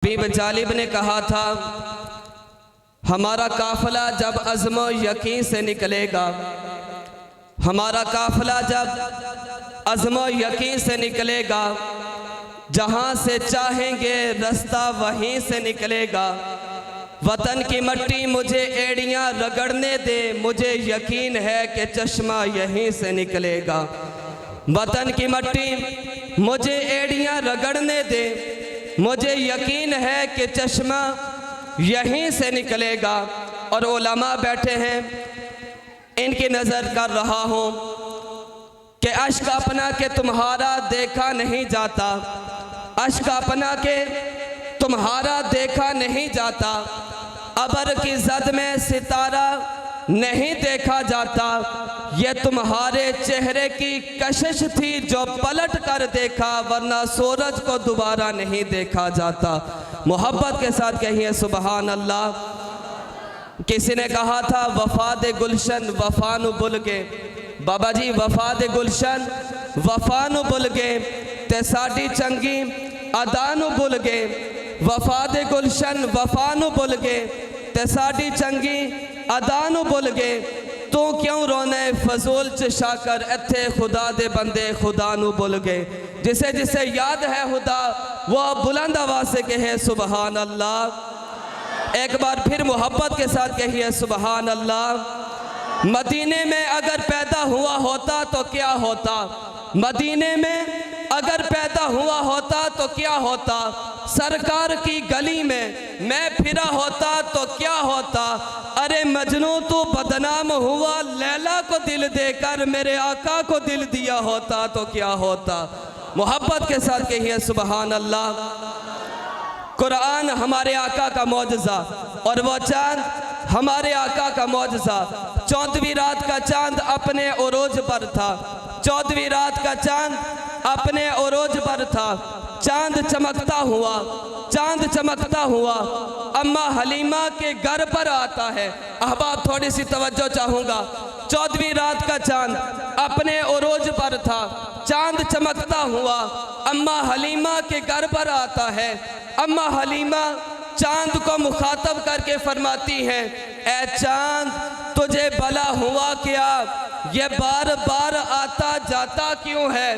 हबीब जालिब ने कहा था, हमारा काफिला जब अज़्म यकीन से निकलेगा, हमारा काफिला जब अज़्म यकीन से निकलेगा, जहाँ से चाहेंगे रास्ता वहीं से निकलेगा। वतन की मट्टी मुझे एड़ियाँ रगड़ने दे, मुझे यकीन है कि चश्मा यहीं से निकलेगा। वतन की मट्टी मुझे एड़ियाँ रगड़ने दे, मुझे यकीन है कि चश्मा यहीं से निकलेगा। और उलमा बैठे हैं, इनकी नज़र कर रहा हूँ कि अश्क अपना के तुम्हारा देखा नहीं जाता, अश्क अपना के तुम्हारा देखा नहीं जाता, अबर की जद में सितारा नहीं देखा जाता। ये तुम्हारे चेहरे की कशिश थी जो पलट कर देखा, वरना सूरज को दोबारा नहीं देखा जाता। मोहब्बत के साथ कहिए सुबहान अल्लाह। किसी ने कहा था वफाद गुलशन वफानु बुल के, बाबा जी वफाद गुलशन वफानु बुल के, ते साडी चंगी अदानु बुल के। वफाद गुलशन वफानु बुल के, ते साडी चंगी अदानु बुल के। तू क्यों रोने फजूल च शाकर, इत्थे खुदा दे बंदे खुदा नु बुल गए। जिसे जिसे याद है खुदा वो बुलंद आवाज़ से कहे सुबहान अल्लाह। एक बार फिर मोहब्बत के साथ कहिए सुबहान अल्लाह। मदीने में अगर पैदा हुआ होता तो क्या होता, मदीने में अगर पैदा हुआ होता तो क्या होता, सरकार की गली में मैं फिरा होता तो क्या होता। अरे मजनू तू बदनाम हुआ, लैला को दिल देकर मेरे आका को दिल दिया होता तो क्या होता। मोहब्बत के साथ कहिए सुबहान अल्लाह। कुरान हमारे आका का मौजज़ा और वो चांद हमारे आका का मौजज़ा। 14वीं रात का चांद अपने उरूज पर था, 14वीं रात का चांद अपने उरूज पर था। चांद चमकता हुआ, चांद चमकता हुआ अम्मा हलीमा के घर पर आता है। अहबाब थोड़ी सी तवज्जो चाहूँगा। 14वीं रात का चांद अपने उरूज पर था, चांद चमकता हुआ अम्मा हलीमा के घर पर आता है। अम्मा हलीमा चांद को मुखातब करके फरमाती हैं, ए चांद तुझे भला हुआ क्या, ये बार बार आता जाता क्यों है।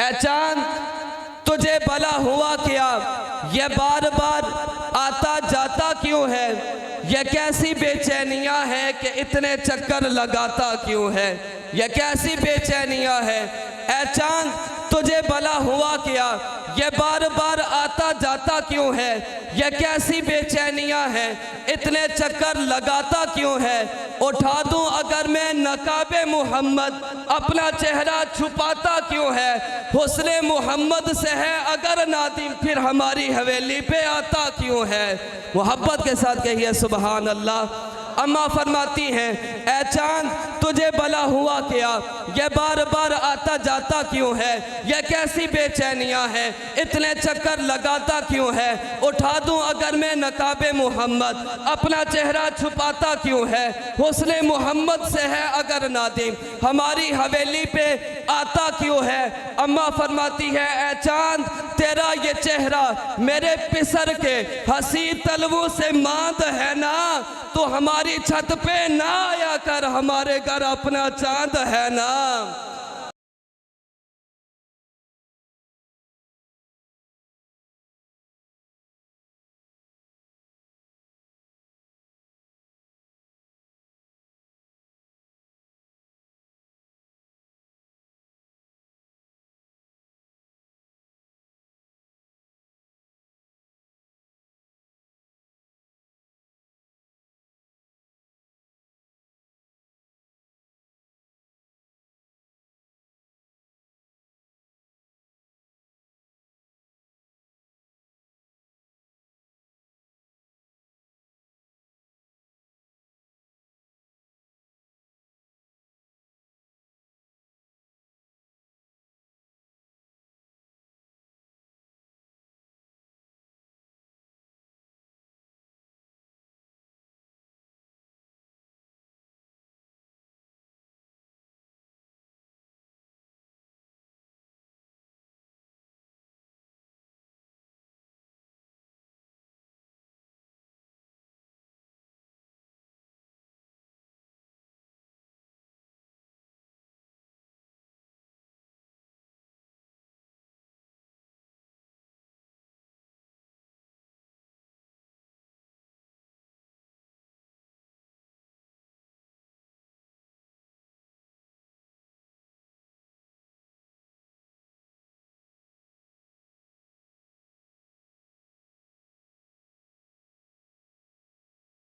ए चांद तुझे भला हुआ क्या, ये बार बार आता जाता क्यों है। ये कैसी बेचैनियाँ हैं कि इतने चक्कर लगाता क्यों है, ये कैसी बेचैनियाँ हैं। ए चांद तुझे भला हुआ क्या, ये बार बार आता जाता क्यों है। ये कैसी बेचैनियाँ हैं, इतने चक्कर लगाता क्यों है। उठा दूँ अगर मैं नकाबे मोहम्मद, अपना चेहरा छुपाता क्यों है। हुस्ने मोहम्मद से है अगर नादिम, फिर हमारी हवेली पे आता क्यों है। मोहब्बत के साथ कहिए सुबहान अल्लाह। अम्मा फरमाती हैं, ए चांद तुझे भला हुआ क्या, ये बार बार आता जाता क्यों है। ये कैसी बेचैनियाँ हैं, इतने चक्कर लगाता क्यों है। उठा दूँ अगर मैं नकाबे मोहम्मद, अपना चेहरा छुपाता क्यों है। हुस्ने मोहम्मद से है अगर नादिम, हमारी हवेली पे आता क्यों है। अम्मा फरमाती है, ए चांद तेरा ये चेहरा मेरे पिसर के हंसी तलवों से मांद है ना, तो हमारी छत पे ना आया कर, हमारे घर अपना चांद है ना।